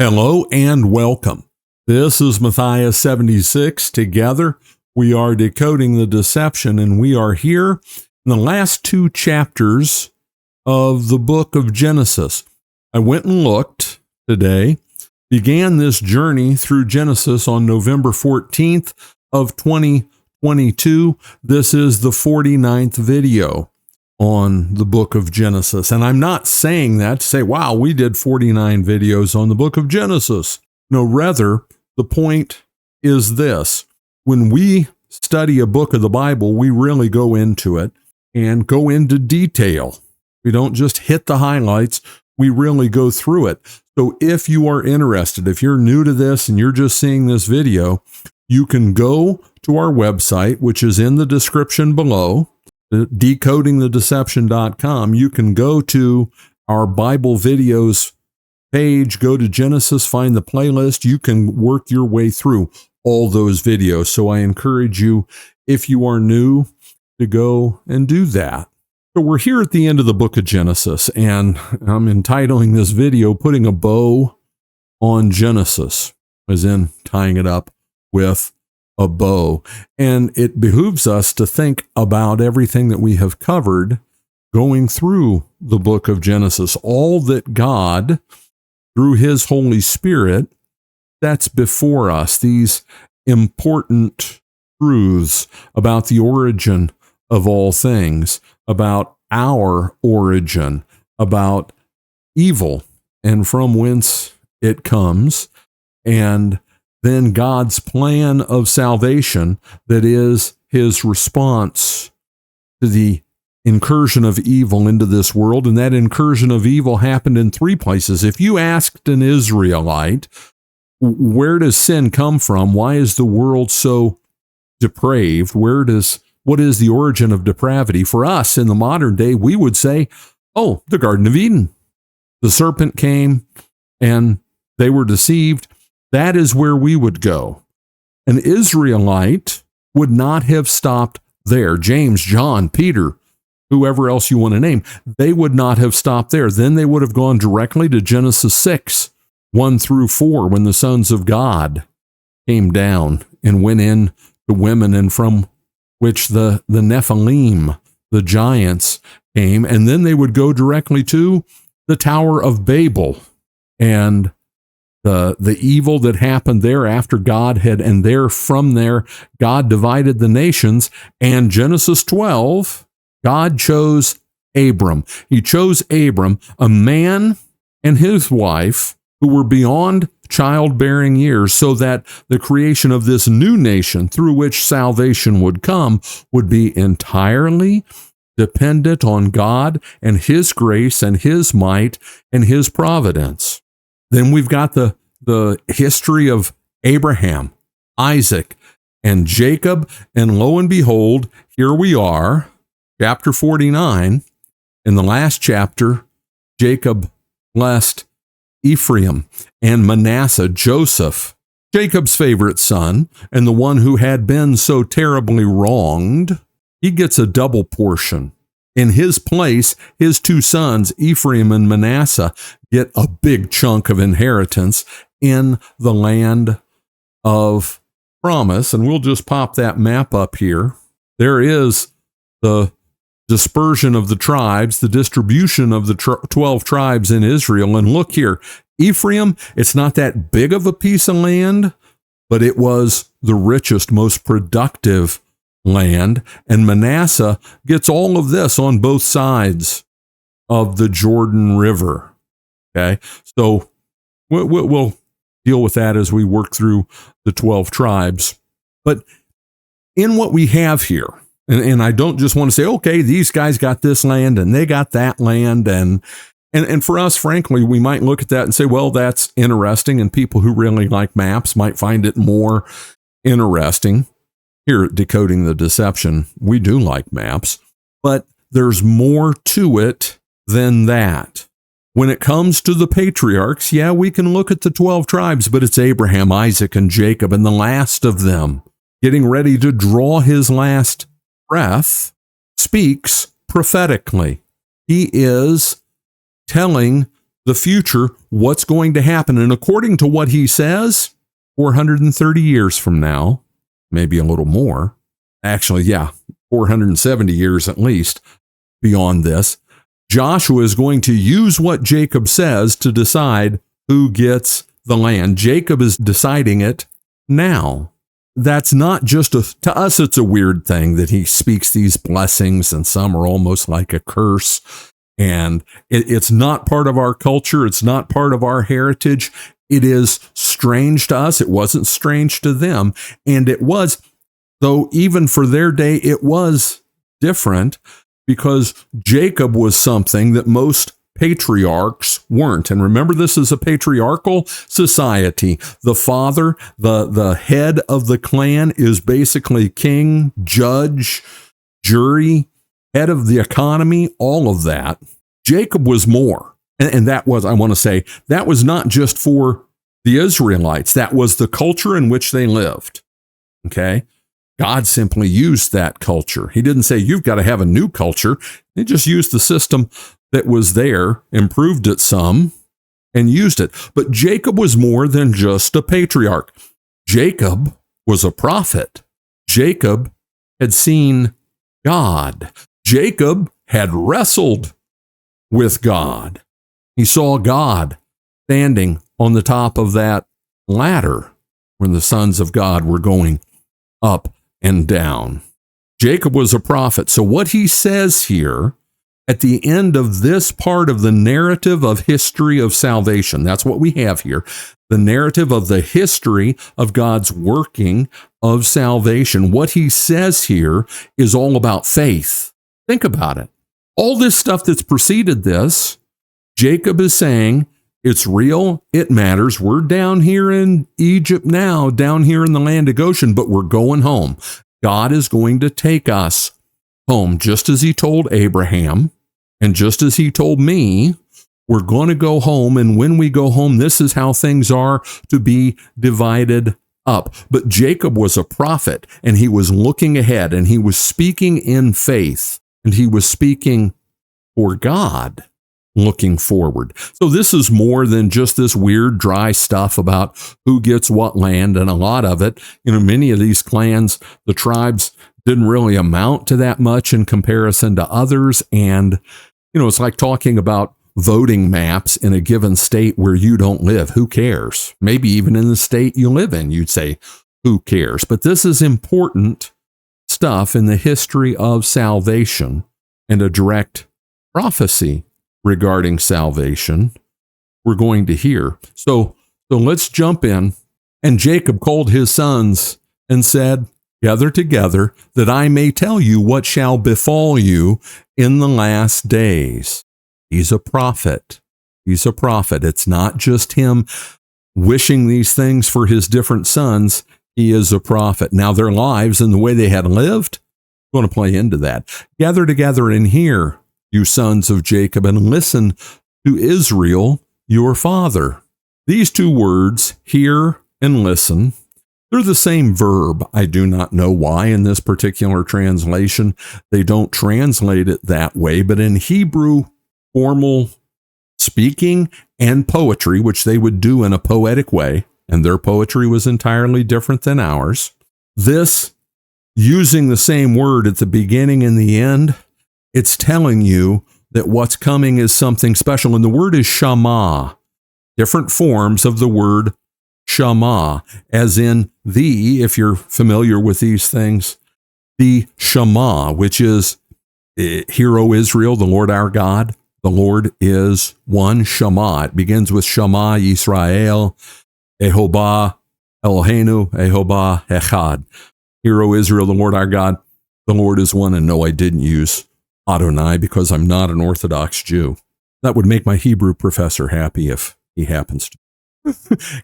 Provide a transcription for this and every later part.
Hello and welcome. This is Matthias 76. Together, we are decoding the deception, and we are here in the last two chapters of the book of Genesis. I went and looked today, began this journey through Genesis on November 14th of 2022. This is the 49th video on the book of Genesis. And I'm not saying that to say, wow, we did 49 videos on the book of Genesis. No, rather, the point is this. When we study a book of the Bible, we really go into it and go into detail. We don't just hit the highlights. We really go through it. So if you are interested, if you're new to this and you're just seeing this video, you can go to our website, which is in the description below, decodingthedeception.com. You can go to our Bible videos page, go to Genesis, find the playlist. You can work your way through all those videos. So I encourage you, if you are new, to go and do that. So we're here at the end of the book of Genesis, and I'm entitling this video, Putting a Bow on Genesis, as in tying it up with a bow. And it behooves us to think about everything that we have covered going through the book of Genesis, all that God, through his Holy Spirit, sets before us, these important truths about the origin of all things, about our origin, about evil and from whence it comes, and then God's plan of salvation, that is his response to the incursion of evil into this world. And that incursion of evil happened in three places. If you asked an Israelite, where does sin come from? Why is the world so depraved? What is the origin of depravity? For us in the modern day, we would say, oh, the Garden of Eden. The serpent came and they were deceived. That is where we would go. An Israelite would not have stopped there. James, John, Peter, whoever else you want to name, they would not have stopped there. Then they would have gone directly to Genesis 6, 1 through 4, when the sons of God came down and went in to women, and from which the Nephilim, the giants, came. And then they would go directly to the Tower of Babel and the evil that happened there after God had, and from there, God divided the nations. And Genesis 12, God chose Abram. He chose Abram, a man and his wife who were beyond childbearing years, so that the creation of this new nation through which salvation would come would be entirely dependent on God and his grace and his might and his providence. Then we've got the history of Abraham, Isaac, and Jacob. And lo and behold, here we are, chapter 49. In the last chapter, Jacob blessed Ephraim and Manasseh, Joseph, Jacob's favorite son, and the one who had been so terribly wronged. He gets a double portion. In his place, his two sons, Ephraim and Manasseh, get a big chunk of inheritance in the land of promise. And we'll just pop that map up here. There is the dispersion of the tribes, the distribution of the 12 tribes in Israel. And look here, Ephraim, it's not that big of a piece of land, but it was the richest, most productive land. And Manasseh gets all of this on both sides of the Jordan River. Okay, so we'll deal with that as we work through the 12 tribes. But in what we have here, and I don't just want to say, okay, these guys got this land and they got that land. And for us, frankly, we might look at that and say, well, that's interesting. And people who really like maps might find it more interesting. Here at Decoding the Deception, we do like maps, but there's more to it than that. When it comes to the patriarchs, yeah, we can look at the 12 tribes, but it's Abraham, Isaac, and Jacob, and the last of them, getting ready to draw his last breath, speaks prophetically. He is telling the future, what's going to happen. And according to what he says, 430 years from now, maybe a little more, actually, 470 years at least beyond this, Joshua is going to use what Jacob says to decide who gets the land. Jacob is deciding it now. That's not just to us, it's a weird thing that he speaks these blessings and some are almost like a curse. And it's not part of our culture. It's not part of our heritage. It is strange to us. It wasn't strange to them. And it was, though even for their day, it was different because Jacob was something that most patriarchs weren't. And remember, this is a patriarchal society. The father, the head of the clan is basically king, judge, jury, head of the economy, all of that. Jacob was more. And that was, I want to say, that was not just for the Israelites. That was the culture in which they lived. Okay? God simply used that culture. He didn't say, you've got to have a new culture. He just used the system that was there, improved it some, and used it. But Jacob was more than just a patriarch. Jacob was a prophet. Jacob had seen God. Jacob had wrestled with God. He saw God standing on the top of that ladder when the sons of God were going up and down. Jacob was a prophet. So what he says here at the end of this part of the narrative of history of salvation, that's what we have here, the narrative of the history of God's working of salvation. What he says here is all about faith. Think about it. All this stuff that's preceded this, Jacob is saying, it's real, it matters. We're down here in Egypt now, down here in the land of Goshen, but we're going home. God is going to take us home, just as he told Abraham, and just as he told me, we're going to go home, and when we go home, this is how things are to be divided up. But Jacob was a prophet, and he was looking ahead, and he was speaking in faith, and he was speaking for God, looking forward. So this is more than just this weird, dry stuff about who gets what land, and a lot of it, many of these clans, the tribes didn't really amount to that much in comparison to others, and, it's like talking about voting maps in a given state where you don't live. Who cares? Maybe even in the state you live in, you'd say, who cares? But this is important stuff in the history of salvation and a direct prophecy regarding salvation we're going to hear. So let's jump in. And Jacob called his sons and said, gather together that I may tell you what shall befall you in the last days. He's a prophet. He's a prophet. It's not just him wishing these things for his different sons. He is a prophet. Now their lives and the way they had lived, I'm going to play into that. Gather together and hear, you sons of Jacob, and listen to Israel, your father. These two words, hear and listen, they're the same verb. I do not know why in this particular translation they don't translate it that way, but in Hebrew, formal speaking and poetry, which they would do in a poetic way, and their poetry was entirely different than ours, this, using the same word at the beginning and the end, it's telling you that what's coming is something special. And the word is Shema, different forms of the word Shema, as in if you're familiar with these things, the Shema, which is, Hear, O Israel, the Lord our God, the Lord is one. Shema, it begins with Shema Yisrael, Ehovah Eloheinu, Ehovah Echad. Hear, O Israel, the Lord our God, the Lord is one. And no, I didn't use Adonai because I'm not an Orthodox Jew. That would make my Hebrew professor happy if he happens to.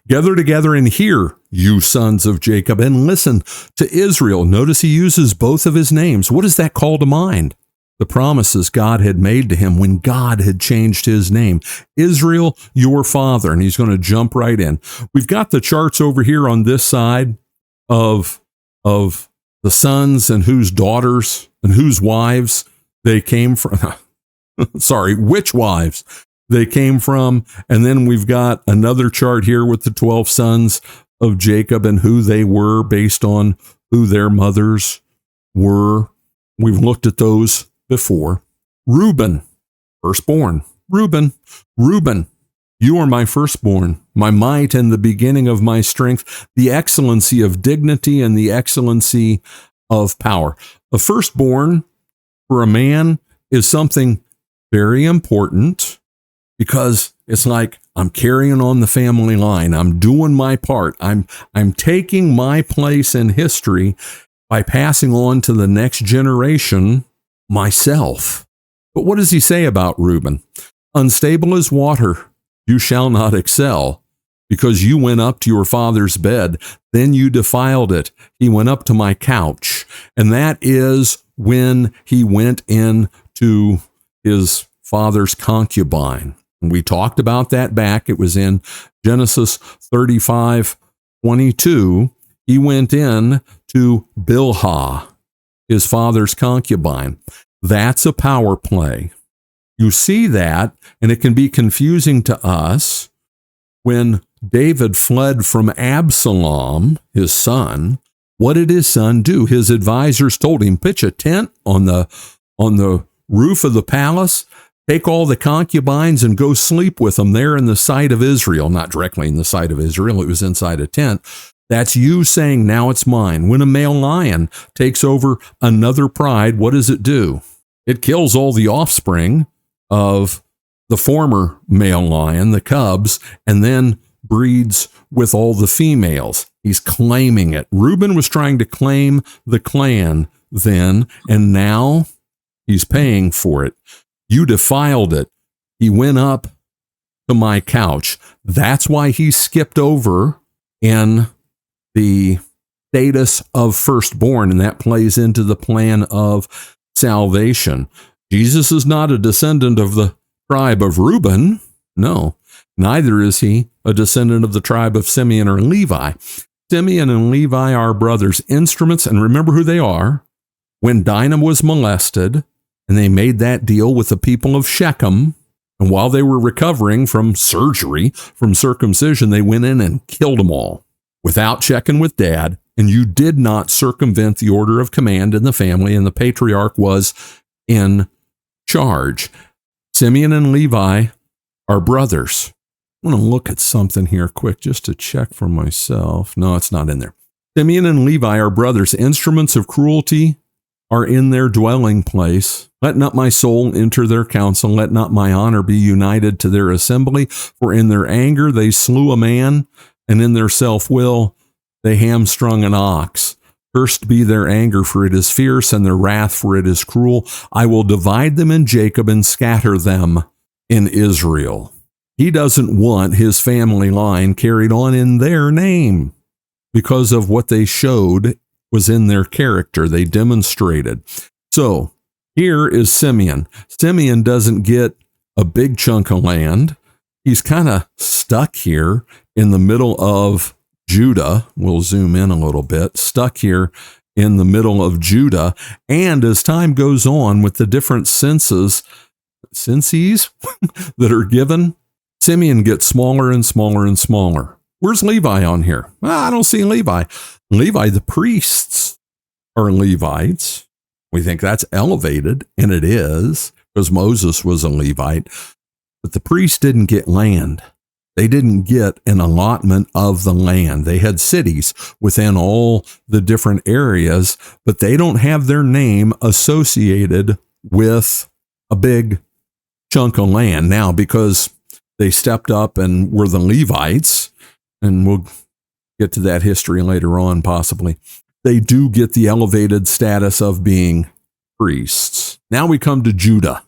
Gather together and hear, you sons of Jacob, and listen to Israel. Notice he uses both of his names. What does that call to mind? The promises God had made to him when God had changed his name. Israel, your father. And he's going to jump right in. We've got the charts over here on this side of the sons and whose daughters and whose wives they came from. Sorry, which wives they came from. And then we've got another chart here with the 12 sons of Jacob and who they were based on who their mothers were. We've looked at those before. Reuben, firstborn. Reuben, you are my firstborn, my might and the beginning of my strength, the excellency of dignity and the excellency of power. A firstborn for a man is something very important because it's like I'm carrying on the family line. I'm doing my part. I'm taking my place in history by passing on to the next generation myself. But what does he say about Reuben? Unstable as water, you shall not excel, because you went up to your father's bed, then you defiled it. He went up to my couch. And that is when he went in to his father's concubine. And we talked about that back. It was in Genesis 35:22. He went in to Bilhah, his father's concubine. That's a power play. You see that, and it can be confusing to us when David fled from Absalom, his son. What did his son do? His advisors told him, pitch a tent on the roof of the palace, take all the concubines and go sleep with them there in the sight of Israel. Not directly in the sight of Israel, it was inside a tent. That's you saying, now it's mine. When a male lion takes over another pride, what does it do? It kills all the offspring of the former male lion, the cubs, and then breeds with all the females. He's claiming it. Reuben was trying to claim the clan then, and now he's paying for it. You defiled it. He went up to my couch. That's why he skipped over in the status of firstborn, and that plays into the plan of salvation. Jesus is not a descendant of the tribe of Reuben. No, neither is he a descendant of the tribe of Simeon or Levi. Simeon and Levi are brothers, instruments, and remember who they are. When Dinah was molested, and they made that deal with the people of Shechem, and while they were recovering from surgery, from circumcision, they went in and killed them all without checking with dad, and you did not circumvent the order of command in the family, and the patriarch was in charge. Simeon and Levi are brothers. I want to look at something here quick just to check for myself. No, it's not in there. Simeon and Levi are brothers. Instruments of cruelty are in their dwelling place. Let not my soul enter their council. Let not my honor be united to their assembly. For in their anger they slew a man, and in their self-will they hamstrung an ox. Cursed be their anger, for it is fierce, and their wrath, for it is cruel. I will divide them in Jacob and scatter them in Israel. He doesn't want his family line carried on in their name because of what they showed was in their character. They demonstrated. So here is Simeon. Simeon doesn't get a big chunk of land. He's kind of stuck here in the middle of Judah. We'll zoom in a little bit. Stuck here in the middle of Judah. And as time goes on with the different censes that are given, Simeon gets smaller and smaller and smaller. Where's Levi on here? Well, I don't see Levi. Levi, the priests are Levites. We think that's elevated, and it is, because Moses was a Levite. But the priests didn't get land. They didn't get an allotment of the land. They had cities within all the different areas, but they don't have their name associated with a big chunk of land. Now, because they stepped up and were the Levites, and we'll get to that history later on possibly, they do get the elevated status of being priests. Now we come to Judah.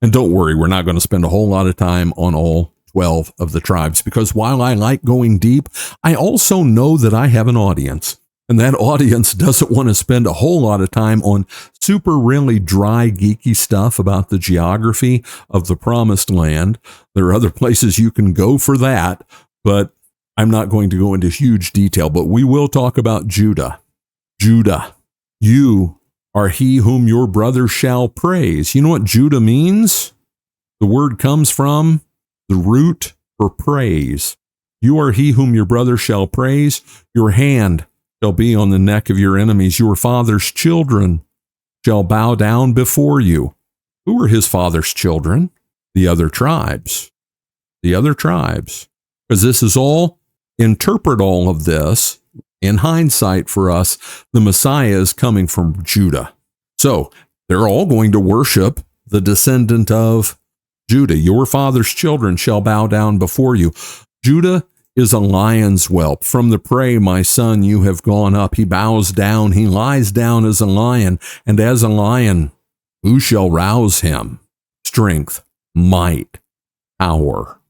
And don't worry, we're not going to spend a whole lot of time on all 12 of the tribes, because while I like going deep, I also know that I have an audience. And that audience doesn't want to spend a whole lot of time on super really dry, geeky stuff about the geography of the promised land. There are other places you can go for that, but I'm not going to go into huge detail. But we will talk about Judah. Judah, you are he whom your brother shall praise. You know what Judah means? The word comes from the root for praise. You are he whom your brother shall praise. Your hand shall be on the neck of your enemies. Your father's children shall bow down before you. Who are his father's children? The other tribes. The other tribes. Because this is all, interpret all of this, in hindsight for us, the Messiah is coming from Judah. So they're all going to worship the descendant of Judah. Your father's children shall bow down before you. Judah is a lion's whelp. From the prey, my son, you have gone up. He bows down. He lies down as a lion. And as a lion, who shall rouse him? Strength, might, power.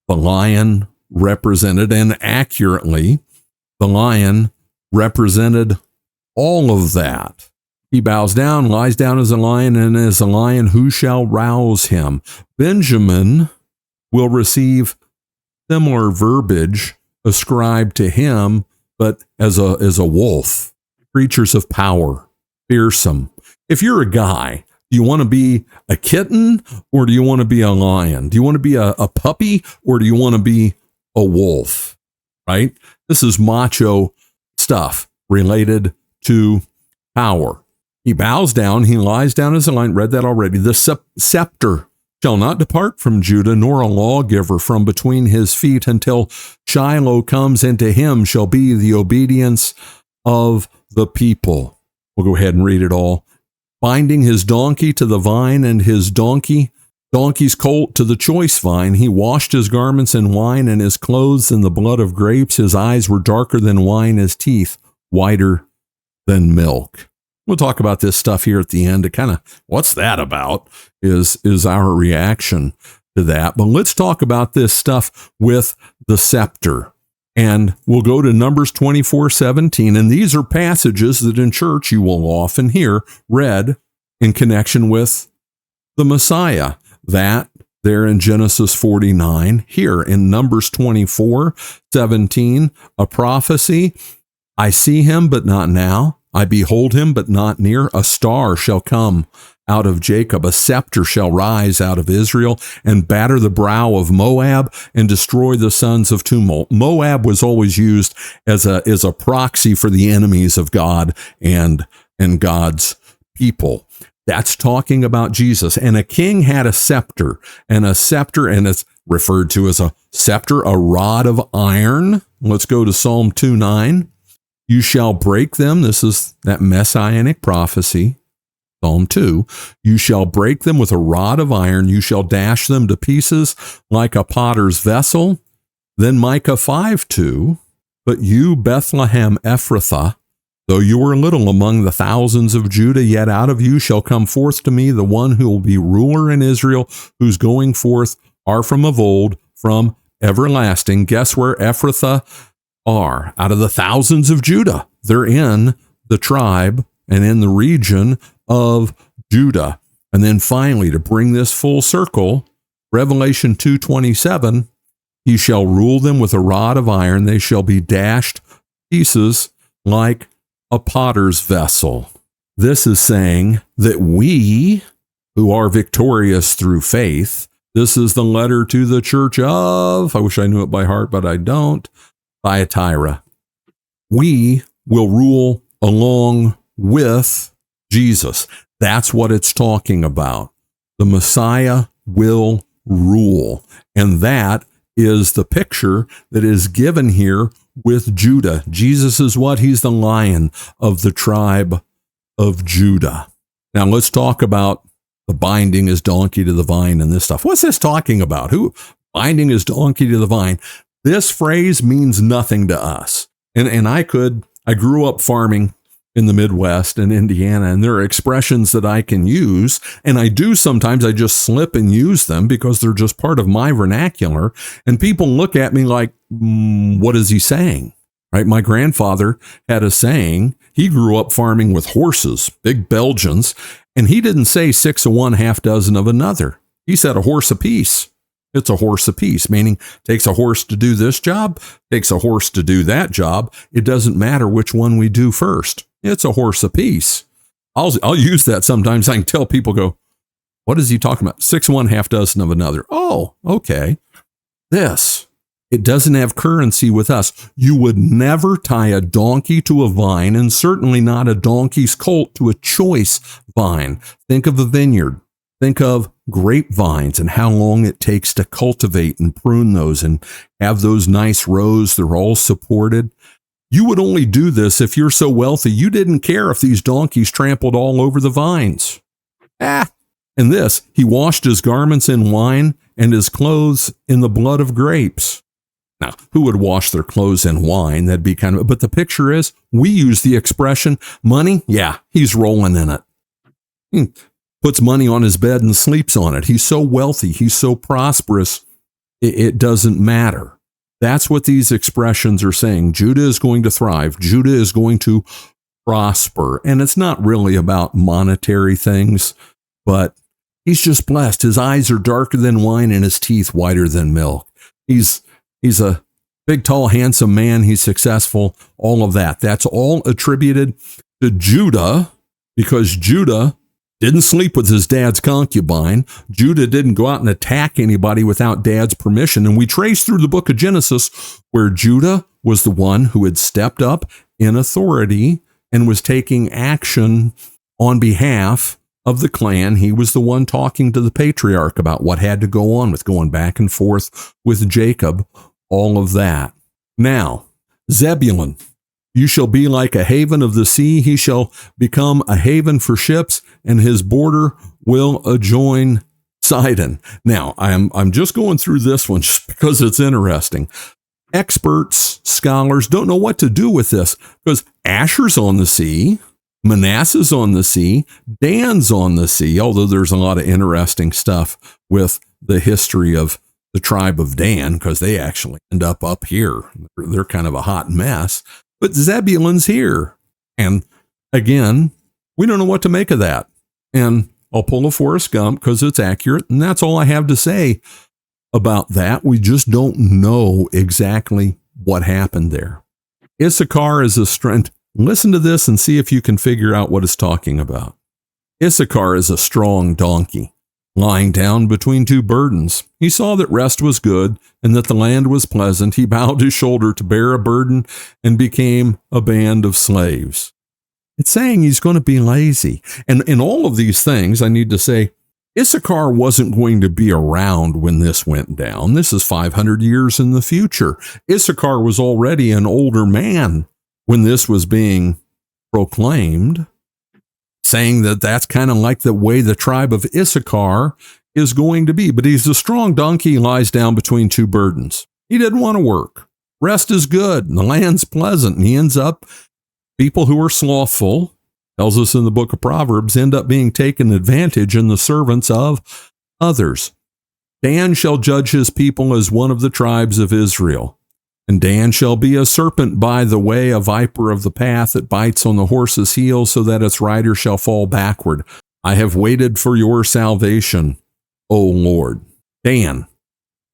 The lion represented, and accurately, the lion represented all of that. He bows down, lies down as a lion, and as a lion, who shall rouse him? Benjamin will receive similar verbiage ascribed to him, but as a wolf. Creatures of power, fearsome. If you're a guy, do you want to be a kitten or do you want to be a lion? Do you want to be a puppy or do you want to be a wolf? Right? This is macho stuff related to power. He bows down, he lies down as a lion. Read that already. The scepter shall not depart from Judah, nor a lawgiver from between his feet, until Shiloh comes, and to him shall be the obedience of the people. We'll go ahead and read it all. Binding his donkey to the vine, and his donkey's colt to the choice vine. He washed his garments in wine, and his clothes in the blood of grapes. His eyes were darker than wine, his teeth whiter than milk. We'll talk about this stuff here at the end to kind of, what's that about, is our reaction to that. But let's talk about this stuff with the scepter. And we'll go to Numbers 24:17. And these are passages that in church you will often hear read in connection with the Messiah. That there in Genesis 49, here in Numbers 24:17, a prophecy. I see him, but not now. I behold him, but not near. A star shall come out of Jacob. A scepter shall rise out of Israel and batter the brow of Moab and destroy the sons of tumult. Moab was always used as a proxy for the enemies of God and God's people. That's talking about Jesus. And a king had a scepter, and it's referred to as a scepter, a rod of iron. Let's go to Psalm 2:9. You shall break them. This is that messianic prophecy. Psalm 2. You shall break them with a rod of iron. You shall dash them to pieces like a potter's vessel. Then Micah 5:2. But you, Bethlehem Ephrathah, though you are little among the thousands of Judah, yet out of you shall come forth to me the one who will be ruler in Israel, whose going forth are from of old, from everlasting. Guess where Ephrathah are? Out of the thousands of Judah. They're in the tribe and in the region of Judah. And then finally, to bring this full circle, Revelation 2:27, he shall rule them with a rod of iron. They shall be dashed pieces like a potter's vessel. This is saying that we, who are victorious through faith, this is the letter to the church of, I wish I knew it by heart, but I don't, Thyatira. We will rule along with Jesus. That's what it's talking about. The Messiah will rule. And that is the picture that is given here with Judah. Jesus is what? He's the lion of the tribe of Judah. Now let's talk about the binding his donkey to the vine and this stuff. What's this talking about? Who binding his donkey to the vine? This phrase means nothing to us. And I grew up farming in the Midwest and Indiana, and there are expressions that I can use, and I do sometimes. I just slip and use them because they're just part of my vernacular, and people look at me like, what is he saying? Right? My grandfather had a saying. He grew up farming with horses, big Belgians, and he didn't say 6 of one, half dozen of another. He said a horse apiece. It's a horse apiece, meaning takes a horse to do this job, takes a horse to do that job. It doesn't matter which one we do first. It's a horse apiece. I'll use that sometimes. I can tell people go, What is he talking about? 6 of one, half dozen of another. Oh, okay. This, it doesn't have currency with us. You would never tie a donkey to a vine, and certainly not a donkey's colt to a choice vine. Think of a vineyard. Think of grapevines and how long it takes to cultivate and prune those and have those nice rows. They're all supported. You would only do this if you're so wealthy you didn't care if these donkeys trampled all over the vines. And this, he washed his garments in wine and his clothes in the blood of grapes. Now, who would wash their clothes in wine? That'd be kind of, but the picture is, we use the expression, money, yeah, he's rolling in it. He puts money on his bed and sleeps on it. He's so wealthy, he's so prosperous, it doesn't matter. That's what these expressions are saying. Judah is going to thrive. Judah is going to prosper. And it's not really about monetary things, but he's just blessed. His eyes are darker than wine and his teeth whiter than milk. He's a big, tall, handsome man. He's successful. All of that. That's all attributed to Judah, because Judah didn't sleep with his dad's concubine. Judah didn't go out and attack anybody without dad's permission. And we trace through the book of Genesis where Judah was the one who had stepped up in authority and was taking action on behalf of the clan. He was the one talking to the patriarch about what had to go on with going back and forth with Jacob, all of that. Now, Zebulun, you shall be like a haven of the sea. He shall become a haven for ships, and his border will adjoin Sidon. Now, I'm just going through this one just because it's interesting. Experts, scholars don't know what to do with this because Asher's on the sea. Manasseh's on the sea, Dan's on the sea, although there's a lot of interesting stuff with the history of the tribe of Dan, because they actually end up here. They're kind of a hot mess. But Zebulun's here. And again, we don't know what to make of that. And I'll pull a Forrest Gump because it's accurate. And that's all I have to say about that. We just don't know exactly what happened there. Issachar is a strength. Listen to this and see if you can figure out what it's talking about. Issachar is a strong donkey, lying down between two burdens. He saw that rest was good and that the land was pleasant. He bowed his shoulder to bear a burden and became a band of slaves. It's saying he's going to be lazy. And in all of these things, I need to say, Issachar wasn't going to be around when this went down. This is 500 years in the future. Issachar was already an older man when this was being proclaimed, saying that that's kind of like the way the tribe of Issachar is going to be. But he's a strong donkey, he lies down between two burdens. He didn't want to work. Rest is good, and the land's pleasant, and he ends up, people who are slothful, tells us in the book of Proverbs, end up being taken advantage in the servants of others. Dan shall judge his people as one of the tribes of Israel. And Dan shall be a serpent by the way, a viper of the path that bites on the horse's heel so that its rider shall fall backward. I have waited for your salvation, O Lord. Dan.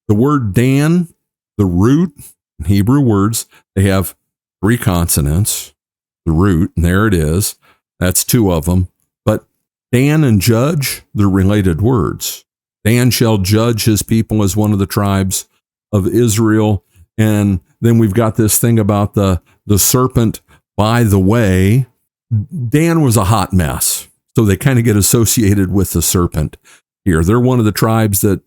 The word Dan, the root, in Hebrew words, they have 3 consonants. The root, and there it is. That's 2 of them. But Dan and judge, they're related words. Dan shall judge his people as one of the tribes of Israel. And then we've got this thing about the serpent by the way. Dan was a hot mess. So they kind of get associated with the serpent here. They're one of the tribes that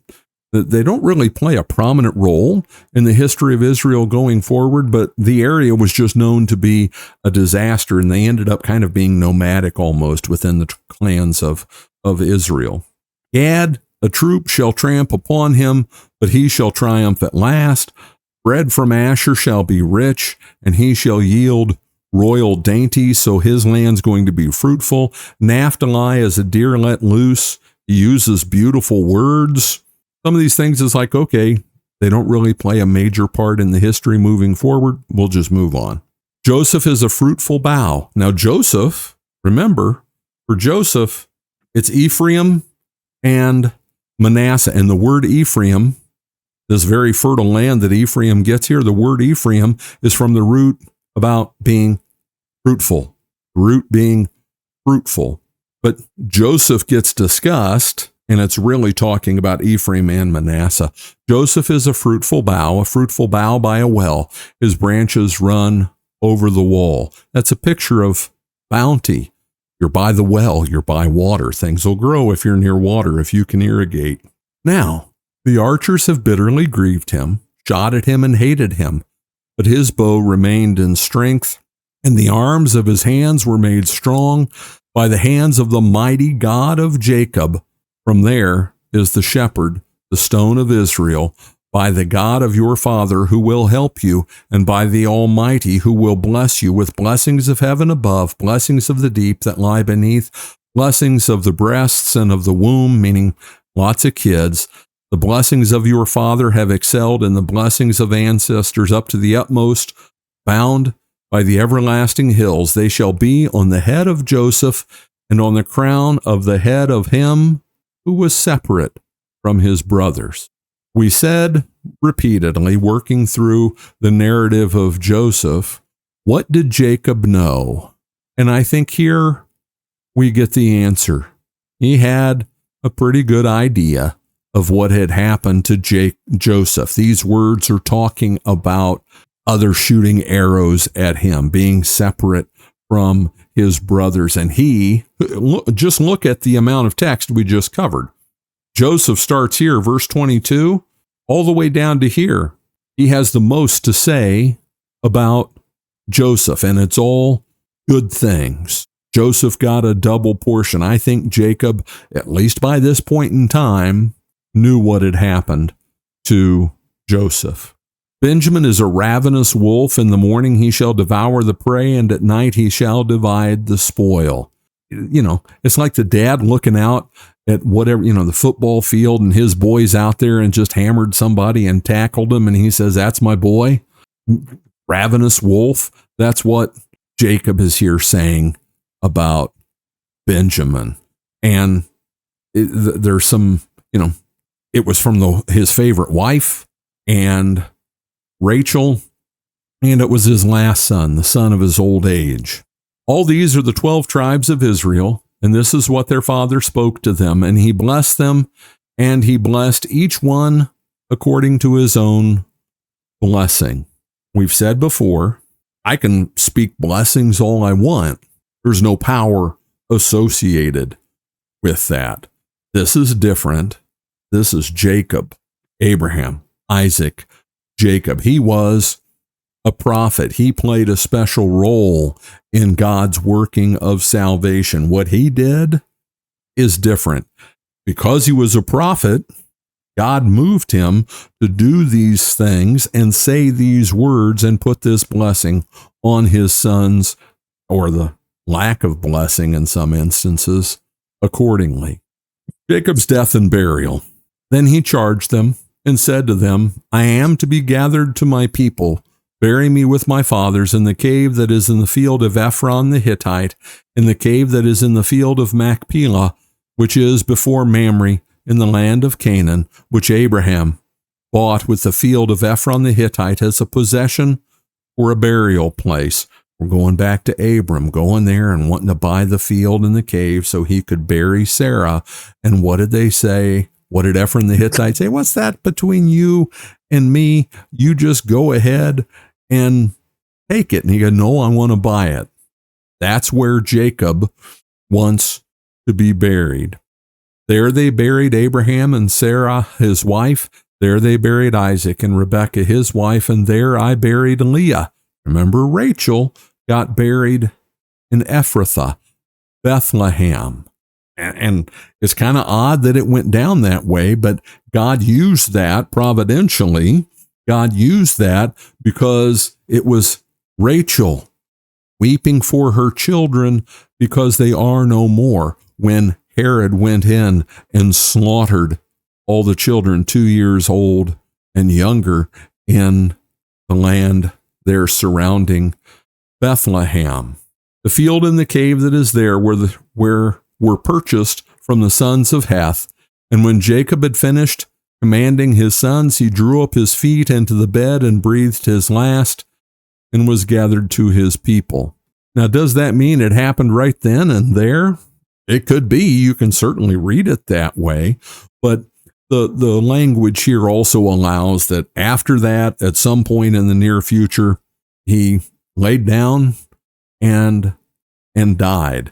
they don't really play a prominent role in the history of Israel going forward, but the area was just known to be a disaster, and they ended up kind of being nomadic almost within the clans of Israel. Gad, a troop shall tramp upon him, but he shall triumph at last. Bread from Asher shall be rich, and he shall yield royal dainties, so his land's going to be fruitful. Naphtali is a deer let loose. He uses beautiful words. Some of these things is like, okay, they don't really play a major part in the history moving forward. We'll just move on. Joseph is a fruitful bough. Now, Joseph, remember, for Joseph, it's Ephraim and Manasseh. And the word Ephraim, this very fertile land that Ephraim gets here, the word Ephraim is from the root about being fruitful, root being fruitful. But Joseph gets discussed And it's really talking about Ephraim and Manasseh. Joseph is a fruitful bough by a well. His branches run over the wall. That's a picture of bounty. You're by the well, you're by water. Things will grow if you're near water, if you can irrigate. Now, the archers have bitterly grieved him, shot at him and hated him, but his bow remained in strength, and the arms of his hands were made strong by the hands of the mighty God of Jacob. From there is the shepherd, the stone of Israel, by the God of your father who will help you, and by the Almighty who will bless you with blessings of heaven above, blessings of the deep that lie beneath, blessings of the breasts and of the womb, meaning lots of kids. The blessings of your father have excelled in the blessings of ancestors up to the utmost, bound by the everlasting hills. They shall be on the head of Joseph and on the crown of the head of him who was separate from his brothers. We said repeatedly, working through the narrative of Joseph, what did Jacob know? And I think here we get the answer. He had a pretty good idea of what had happened to Joseph. These words are talking about others shooting arrows at him, being separate from his brothers. And just look at the amount of text we just covered. Joseph starts here, verse 22, all the way down to here. He has the most to say about Joseph, and it's all good things. Joseph got a double portion. I think Jacob, at least by this point in time, knew what had happened to Joseph. Benjamin is a ravenous wolf. In the morning he shall devour the prey, and at night he shall divide the spoil. It's like the dad looking out at whatever, the football field, and his boy's out there and just hammered somebody and tackled him, and he says, that's my boy. Ravenous wolf. That's what Jacob is here saying about Benjamin. And there's some, it was from his favorite wife and Rachel, and it was his last son, the son of his old age. All these are the 12 tribes of Israel, and this is what their father spoke to them. And he blessed them, and he blessed each one according to his own blessing. We've said before, I can speak blessings all I want. There's no power associated with that. This is different. This is Jacob, Abraham, Isaac, Jacob. He was a prophet. He played a special role in God's working of salvation. What he did is different. Because he was a prophet, God moved him to do these things and say these words and put this blessing on his sons, or the lack of blessing in some instances, accordingly. Jacob's death and burial. Then he charged them and said to them, I am to be gathered to my people. Bury me with my fathers in the cave that is in the field of Ephron the Hittite, in the cave that is in the field of Machpelah, which is before Mamre, in the land of Canaan, which Abraham bought with the field of Ephron the Hittite as a possession or a burial place. We're going back to Abram, going there and wanting to buy the field and the cave so he could bury Sarah. And what did they say? What did Ephron the Hittite say? What's that between you and me? You just go ahead and take it. And he goes, no, I want to buy it. That's where Jacob wants to be buried. There they buried Abraham and Sarah, his wife. There they buried Isaac and Rebekah, his wife. And there I buried Leah. Remember, Rachel got buried in Ephrathah, Bethlehem. And it's kind of odd that it went down that way, but God used that providentially. God used that because it was Rachel weeping for her children because they are no more, when Herod went in and slaughtered all the children 2 years old and younger in the land there surrounding Bethlehem. The field and the cave that is there were purchased from the sons of Heth. And when Jacob had finished commanding his sons, he drew up his feet into the bed and breathed his last and was gathered to his people. Now, does that mean it happened right then and there? It could be. You can certainly read it that way. But the language here also allows that after that, at some point in the near future, he laid down and died.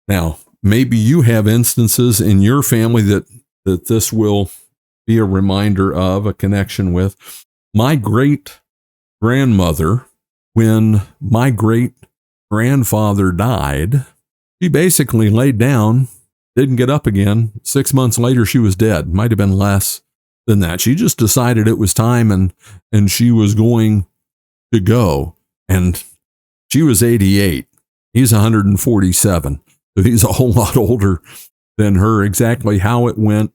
Now, maybe you have instances in your family that this will be a reminder of, a connection with. My great grandmother, when my great grandfather died, she basically laid down, didn't get up again. 6 months later, she was dead. Might have been less than that. She just decided it was time and she was going to go. And she was 88. He's 147. So he's a whole lot older than her. Exactly how it went,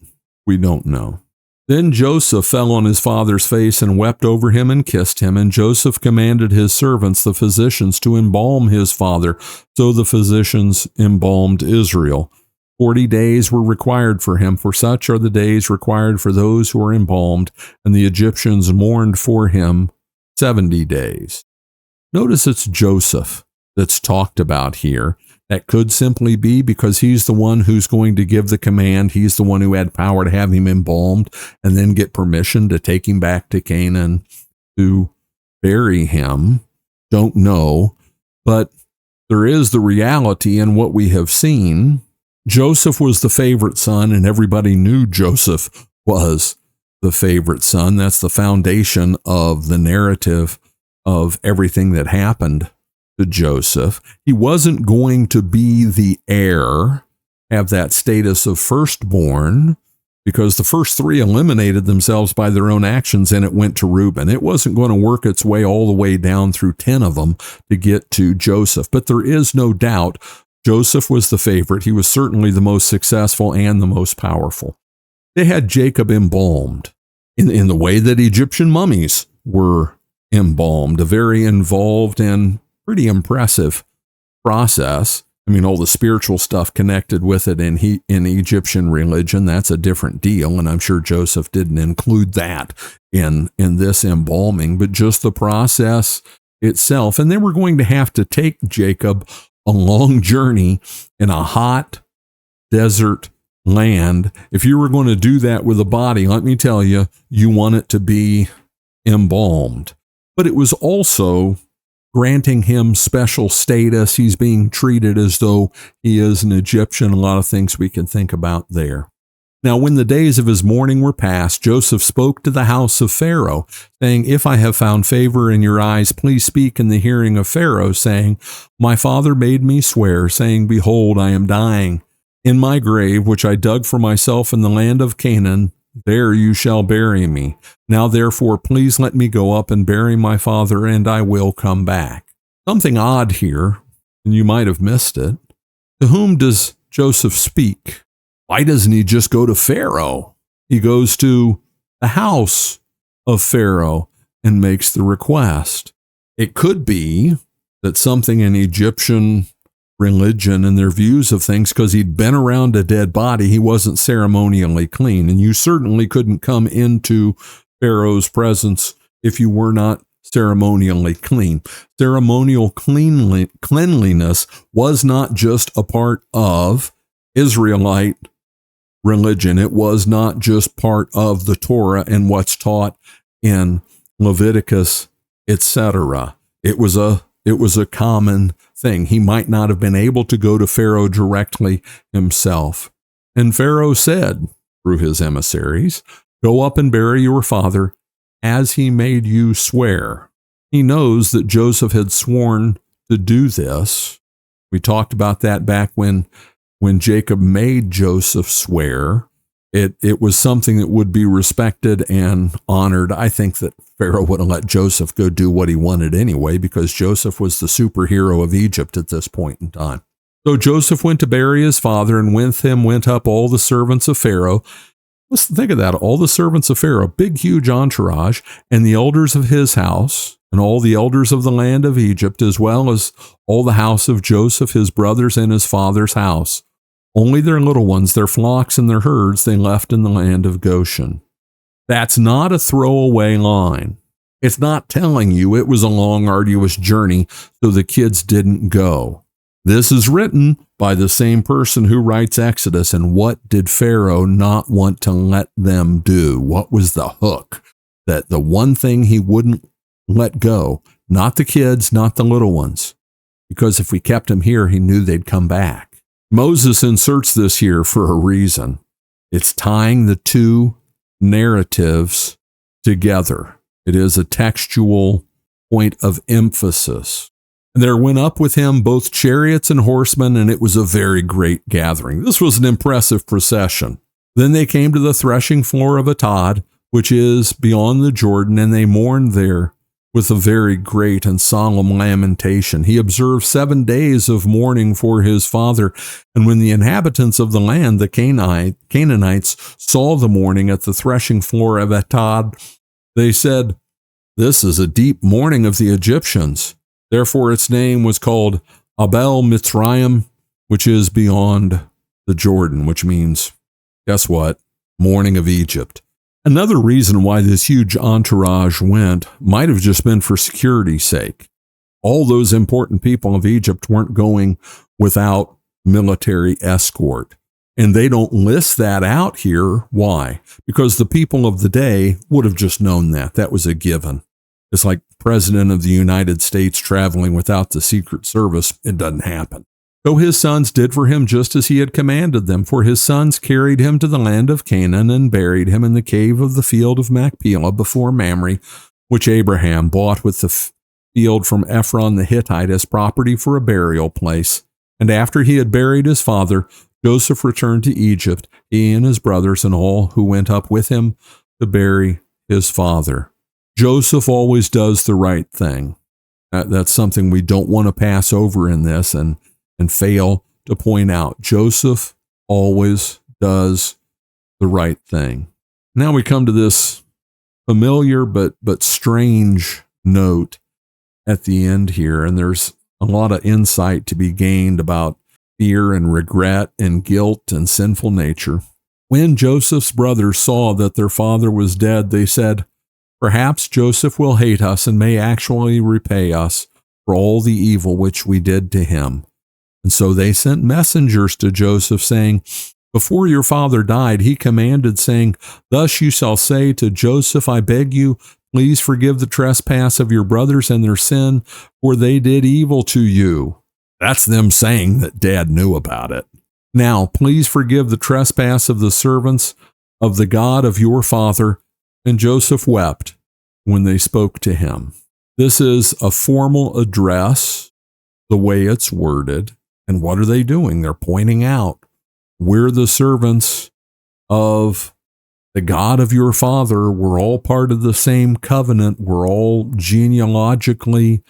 we don't know. Then Joseph fell on his father's face and wept over him and kissed him. And Joseph commanded his servants, the physicians, to embalm his father. So the physicians embalmed Israel. 40 days were required for him, for such are the days required for those who are embalmed. And the Egyptians mourned for him 70 days. Notice it's Joseph that's talked about here. That could simply be because he's the one who's going to give the command. He's the one who had power to have him embalmed and then get permission to take him back to Canaan to bury him. Don't know. But there is the reality in what we have seen. Joseph was the favorite son, and everybody knew Joseph was the favorite son. That's the foundation of the narrative of everything that happened to Joseph. He wasn't going to be the heir, have that status of firstborn, because the first three eliminated themselves by their own actions, and it went to Reuben. It wasn't going to work its way all the way down through 10 of them to get to Joseph. But there is no doubt Joseph was the favorite. He was certainly the most successful and the most powerful. They had Jacob embalmed in the way that Egyptian mummies were embalmed, a very involved and pretty impressive process. I mean, all the spiritual stuff connected with it in Egyptian religion, that's a different deal. And I'm sure Joseph didn't include that in this embalming, but just the process itself. And they were going to have to take Jacob a long journey in a hot desert land. If you were going to do that with a body, let me tell you, you want it to be embalmed. But it was also granting him special status. He's being treated as though he is an Egyptian. A lot of things we can think about there. Now, when the days of his mourning were past, Joseph spoke to the house of Pharaoh, saying, "If I have found favor in your eyes, please speak in the hearing of Pharaoh, saying, my father made me swear, saying, behold, I am dying. In my grave, which I dug for myself in the land of Canaan, there you shall bury me. Now, therefore, please let me go up and bury my father, and I will come back." Something odd here, and you might have missed it. To whom does Joseph speak? Why doesn't he just go to Pharaoh? He goes to the house of Pharaoh and makes the request. It could be that something in Egyptian religion and their views of things, because he'd been around a dead body, he wasn't ceremonially clean. And you certainly couldn't come into Pharaoh's presence if you were not ceremonially clean. Ceremonial cleanliness was not just a part of Israelite religion. It was not just part of the Torah and what's taught in Leviticus, etc. It was a common thing. He might not have been able to go to Pharaoh directly himself. And Pharaoh said, through his emissaries, "Go up and bury your father as he made you swear." He knows that Joseph had sworn to do this. We talked about that back when Jacob made Joseph swear. It was something that would be respected and honored. I think that Pharaoh would have let Joseph go do what he wanted anyway, because Joseph was the superhero of Egypt at this point in time. So Joseph went to bury his father, and with him went up all the servants of Pharaoh. Let's think of that. All the servants of Pharaoh, big, huge entourage, and the elders of his house, and all the elders of the land of Egypt, as well as all the house of Joseph, his brothers, and his father's house. Only their little ones, their flocks and their herds, they left in the land of Goshen. That's not a throwaway line. It's not telling you it was a long, arduous journey, so the kids didn't go. This is written by the same person who writes Exodus. And what did Pharaoh not want to let them do? What was the hook? That the one thing he wouldn't let go, not the kids, not the little ones, because if we kept them here, he knew they'd come back. Moses inserts this here for a reason. It's tying the two narratives together. It is a textual point of emphasis. There went up with him both chariots and horsemen, and it was a very great gathering. This was an impressive procession. Then they came to the threshing floor of Atad, which is beyond the Jordan, and they mourned there with a very great and solemn lamentation. He observed 7 days of mourning for his father. And when the inhabitants of the land, the Canaanites, saw the mourning at the threshing floor of Atad, they said, "This is a deep mourning of the Egyptians." Therefore its name was called Abel Mitzrayim, which is beyond the Jordan, which means, guess what? Mourning of Egypt. Another reason why this huge entourage went might have just been for security's sake. All those important people of Egypt weren't going without military escort. And they don't list that out here. Why? Because the people of the day would have just known that. That was a given. It's like President of the United States traveling without the Secret Service. It doesn't happen. So his sons did for him just as he had commanded them, for his sons carried him to the land of Canaan and buried him in the cave of the field of Machpelah before Mamre, which Abraham bought with the field from Ephron the Hittite as property for a burial place. And after he had buried his father, Joseph returned to Egypt, he and his brothers and all who went up with him to bury his father. Joseph always does the right thing. That's something we don't want to pass over in this and fail to point out. Joseph always does the right thing. Now we come to this familiar but strange note at the end here, and there's a lot of insight to be gained about fear and regret and guilt and sinful nature. When Joseph's brothers saw that their father was dead, they said, "Perhaps Joseph will hate us and may actually repay us for all the evil which we did to him." And so they sent messengers to Joseph saying, "Before your father died, he commanded, saying, 'Thus you shall say to Joseph, I beg you, please forgive the trespass of your brothers and their sin, for they did evil to you.'" That's them saying that Dad knew about it. "Now, please forgive the trespass of the servants of the God of your father." And Joseph wept when they spoke to him. This is a formal address, the way it's worded. And what are they doing? They're pointing out, we're the servants of the God of your father. We're all part of the same covenant. We're all genealogically,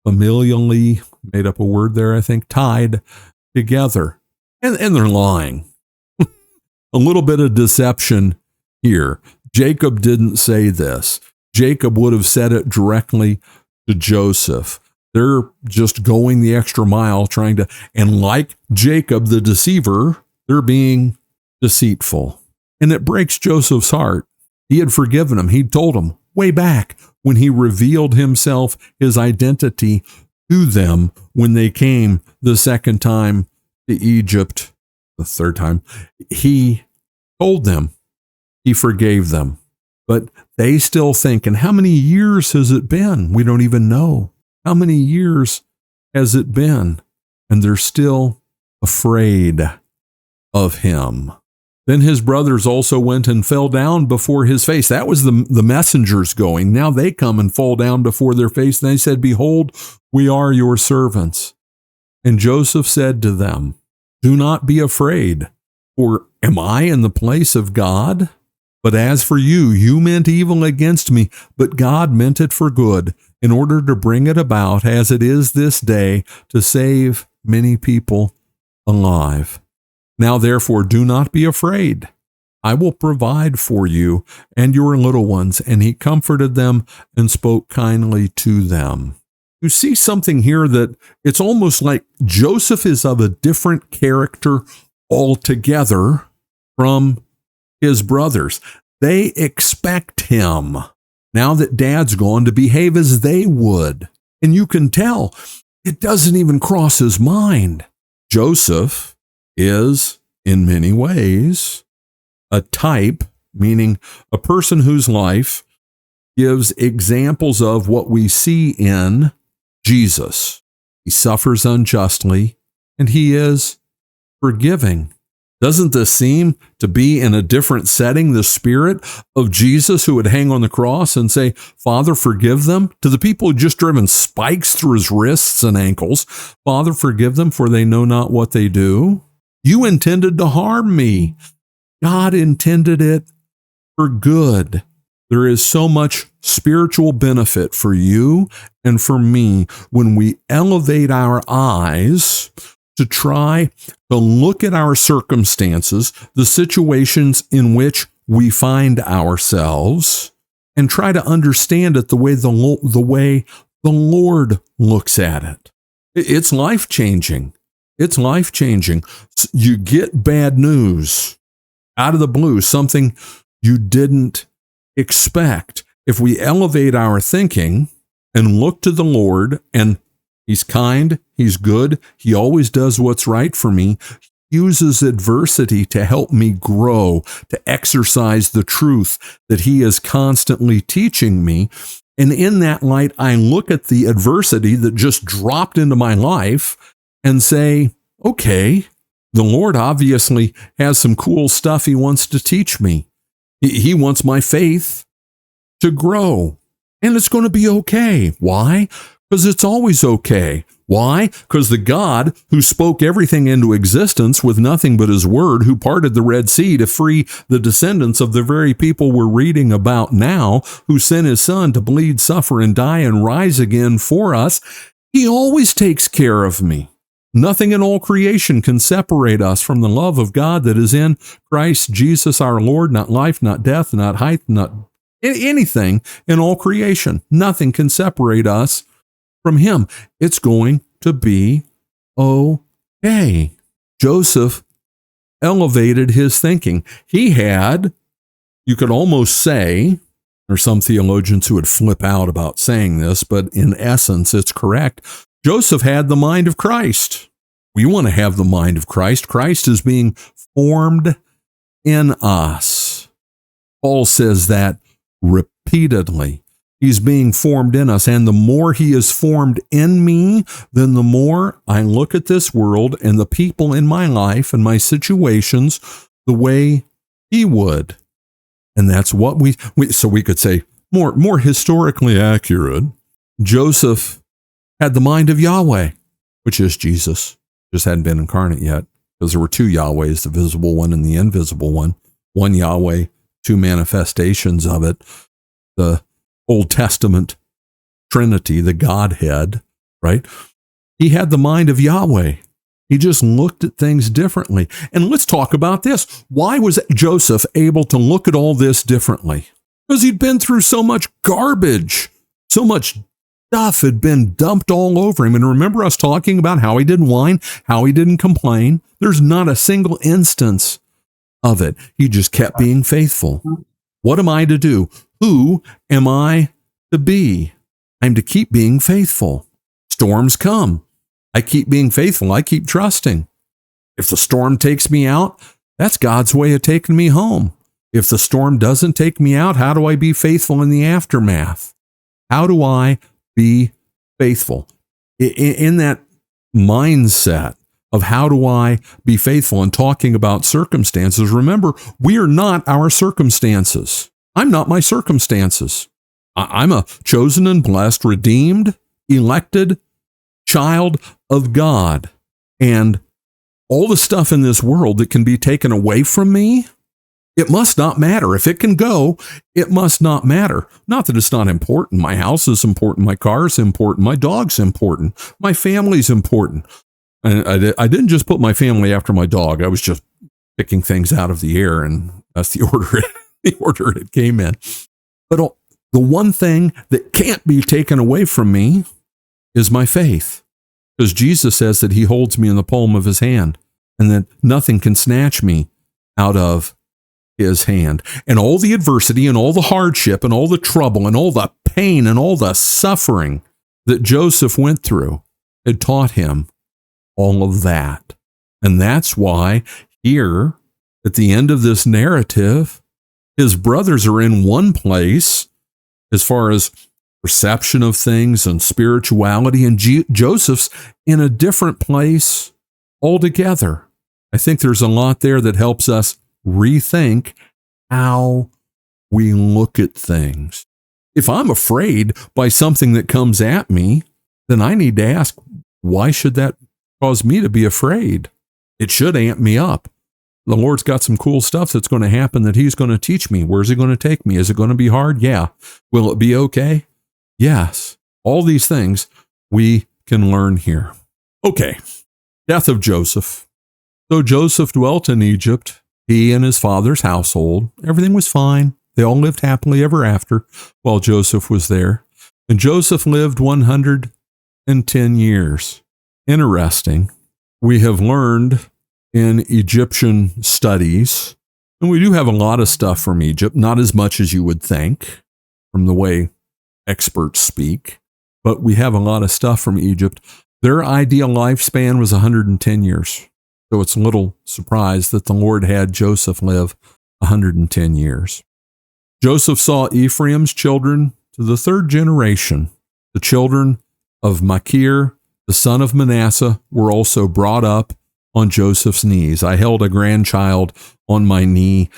familially, made up a word there, I think, tied together. And they're lying. A little bit of deception here. Jacob didn't say this. Jacob would have said it directly to Joseph. They're just going the extra mile trying to, and like Jacob, the deceiver, they're being deceitful. And it breaks Joseph's heart. He had forgiven him. He'd told him way back when he revealed himself, his identity to them when they came the second time to Egypt, the third time. He told them, he forgave them. But they still think, and how many years has it been? We don't even know. How many years has it been? And they're still afraid of him. Then his brothers also went and fell down before his face. That was the messengers going. Now they come and fall down before their face. And they said, "Behold, we are your servants." And Joseph said to them, "Do not be afraid, for am I in the place of God? But as for you, you meant evil against me, but God meant it for good, in order to bring it about, as it is this day, to save many people alive. Now therefore do not be afraid. I will provide for you and your little ones." And he comforted them and spoke kindly to them. You see something here that it's almost like Joseph is of a different character altogether from his brothers. They expect him, now that Dad's gone, to behave as they would. And you can tell It doesn't even cross his mind. Joseph is, in many ways, a type, meaning a person whose life gives examples of what we see in Jesus. He suffers unjustly, and he is forgiving. Doesn't this seem to be in a different setting, the spirit of Jesus who would hang on the cross and say, Father, forgive them? To the people who just driven spikes through his wrists and ankles, Father, forgive them, for they know not what they do. You intended to harm me. God intended it for good. There is so much spiritual benefit for you and for me when we elevate our eyes to try to look at our circumstances, the situations in which we find ourselves, and try to understand it the way the Lord looks at it. It's life-changing. It's life-changing. You get bad news out of the blue, something you didn't expect. If we elevate our thinking and look to the Lord, and He's kind, He's good, He always does what's right for me, He uses adversity to help me grow, to exercise the truth that He is constantly teaching me. And in that light, I look at the adversity that just dropped into my life and say, okay, the Lord obviously has some cool stuff He wants to teach me. He wants my faith to grow, and it's going to be okay. Why? Because it's always okay. Why? Because the God who spoke everything into existence with nothing but His word, who parted the Red Sea to free the descendants of the very people we're reading about now, who sent His Son to bleed, suffer, and die and rise again for us, He always takes care of me. Nothing in all creation can separate us from the love of God that is in Christ Jesus our Lord, not life, not death, not height, not anything in all creation. Nothing can separate us from Him. It's going to be okay. Joseph elevated his thinking. He had, you could almost say, or some theologians who would flip out about saying this, but in essence, it's correct. Joseph had the mind of Christ. We want to have the mind of Christ. Christ is being formed in us. Paul says that repeatedly. He's being formed in us. And the more He is formed in me, then the more I look at this world and the people in my life and my situations the way He would. And that's what so we could say, more historically accurate, Joseph had the mind of Yahweh, which is Jesus. Just hadn't been incarnate yet, because there were two Yahwehs, the visible one and the invisible one. One Yahweh, two manifestations of it. The Old Testament Trinity, the Godhead, right? He had the mind of Yahweh. He just looked at things differently. And let's talk about this. Why was Joseph able to look at all this differently? Because he'd been through so much garbage, so much stuff had been dumped all over him. And remember us talking about how he didn't whine, how he didn't complain. There's not a single instance of it. He just kept being faithful. What am I to do? Who am I to be? I'm to keep being faithful. Storms come. I keep being faithful. I keep trusting. If the storm takes me out, that's God's way of taking me home. If the storm doesn't take me out, how do I be faithful in the aftermath? How do I be faithful? In that mindset of how do I be faithful and talking about circumstances, remember, we are not our circumstances. I'm not my circumstances. I'm a chosen and blessed, redeemed, elected child of God. And all the stuff in this world that can be taken away from me, it must not matter. If it can go, it must not matter. Not that it's not important. My house is important. My car is important. My dog's important. My family's important. And I didn't just put my family after my dog. I was just picking things out of the air, and that's the order it came in. But the one thing that can't be taken away from me is my faith. Because Jesus says that He holds me in the palm of His hand, and that nothing can snatch me out of His hand. And all the adversity and all the hardship and all the trouble and all the pain and all the suffering that Joseph went through, had taught him all of that. And that's why here at the end of this narrative, his brothers are in one place as far as perception of things and spirituality, and Joseph's in a different place altogether. I think there's a lot there that helps us rethink how we look at things. If I'm afraid by something that comes at me, then I need to ask, why should that cause me to be afraid? It should amp me up. The Lord's got some cool stuff that's going to happen that he's going to teach me. Where's he going to take me? Is it going to be hard? Yeah. Will it be okay? Yes. All these things we can learn here. Okay. Death of Joseph. So Joseph dwelt in Egypt, he and his father's household. Everything was fine. They all lived happily ever after while Joseph was there. And Joseph lived 110 years. Interesting. We have learned in Egyptian studies, and we do have a lot of stuff from Egypt, not as much as you would think from the way experts speak, but we have a lot of stuff from Egypt. Their ideal lifespan was 110 years. So it's a little surprise that the Lord had Joseph live 110 years. Joseph saw Ephraim's children to the third generation. The children of Machir, the son of Manasseh, were also brought up on Joseph's knees. I held a grandchild on my knee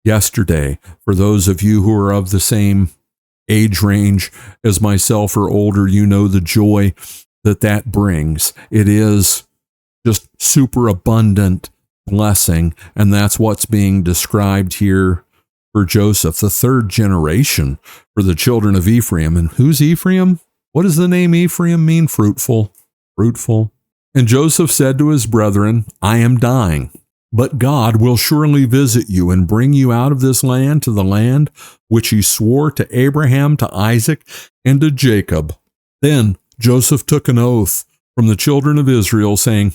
yesterday. For those of you who are of the same age range as myself or older, you know the joy that brings. It is just super abundant blessing, and that's what's being described here for Joseph, the third generation for the children of Ephraim. And who's Ephraim? What does the name Ephraim mean? Fruitful. Fruitful. And Joseph said to his brethren, I am dying, but God will surely visit you and bring you out of this land to the land which he swore to Abraham, to Isaac, and to Jacob. Then Joseph took an oath from the children of Israel, saying,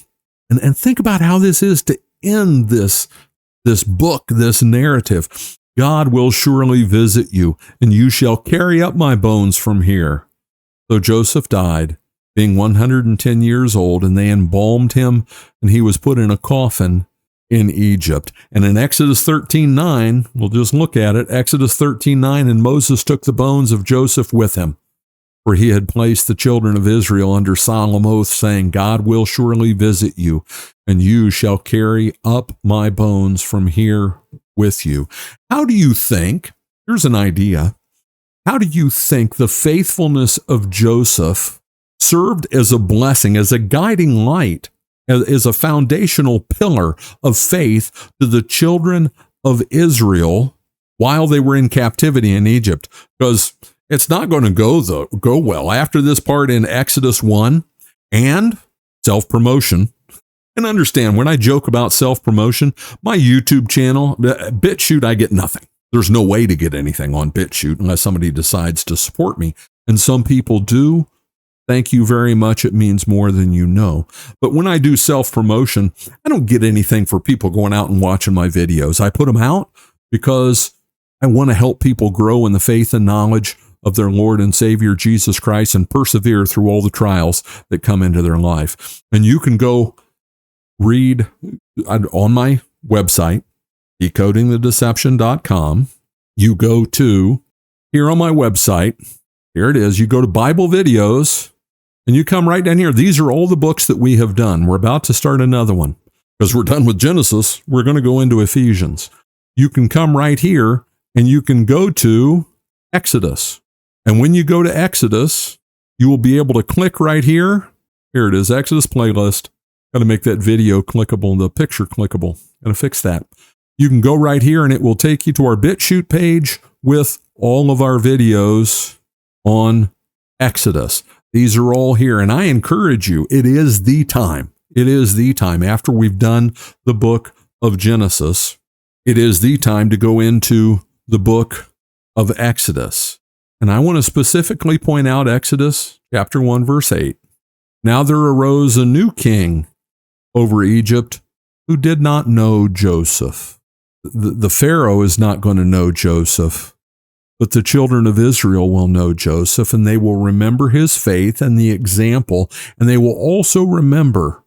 and think about how this is to end this book, this narrative. God will surely visit you, and you shall carry up my bones from here. So Joseph died, being 110 years old, and they embalmed him, and he was put in a coffin in Egypt. And in Exodus 13:9, we'll just look at it, Exodus 13:9, and Moses took the bones of Joseph with him, for he had placed the children of Israel under solemn oath, saying, God will surely visit you, and you shall carry up my bones from here with you. How do you think, here's an idea, how do you think the faithfulness of Joseph served as a blessing, as a guiding light, as a foundational pillar of faith to the children of Israel while they were in captivity in Egypt? Because it's not going to go well after this part in Exodus 1 and self-promotion. And understand, when I joke about self-promotion, my YouTube channel, BitChute, I get nothing. There's no way to get anything on BitChute unless somebody decides to support me. And some people do. Thank you very much. It means more than you know. But when I do self-promotion, I don't get anything for people going out and watching my videos. I put them out because I want to help people grow in the faith and knowledge of their Lord and Savior, Jesus Christ, and persevere through all the trials that come into their life. And you can go read on my website, decodingthedeception.com. You go to, here on my website, here it is, you go to Bible videos, and you come right down here. These are all the books that we have done. We're about to start another one. Because we're done with Genesis, we're going to go into Ephesians. You can come right here, and you can go to Exodus. And when you go to Exodus, you will be able to click right here. Here it is, Exodus playlist. Got to make that video clickable, the picture clickable. Got to fix that. You can go right here, and it will take you to our BitChute page with all of our videos on Exodus. These are all here, and I encourage you, it is the time. It is the time. After we've done the book of Genesis, it is the time to go into the book of Exodus. And I want to specifically point out Exodus chapter 1, verse 8. Now there arose a new king over Egypt who did not know Joseph. The Pharaoh is not going to know Joseph. But the children of Israel will know Joseph, and they will remember his faith and the example, and they will also remember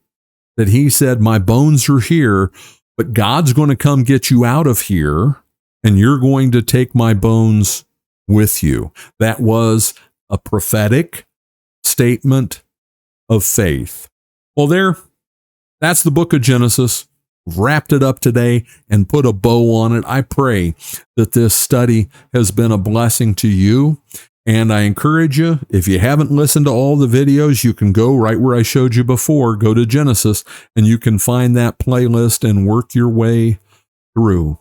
that he said, my bones are here, but God's going to come get you out of here, and you're going to take my bones with you. That was a prophetic statement of faith. Well, that's the book of Genesis. Wrapped it up today and put a bow on it. I pray that this study has been a blessing to you. And I encourage you, if you haven't listened to all the videos, you can go right where I showed you before, go to Genesis, and you can find that playlist and work your way through.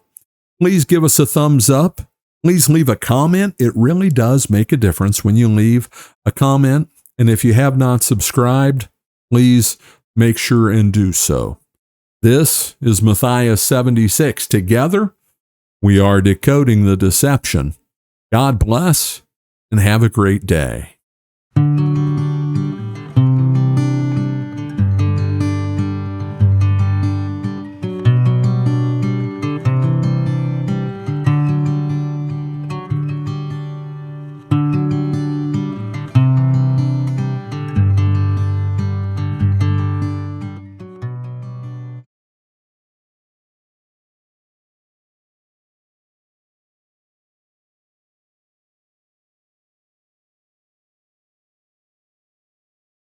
Please give us a thumbs up. Please leave a comment. It really does make a difference when you leave a comment. And if you have not subscribed, please make sure and do so. This is Matthias 76. Together, we are decoding the deception. God bless and have a great day.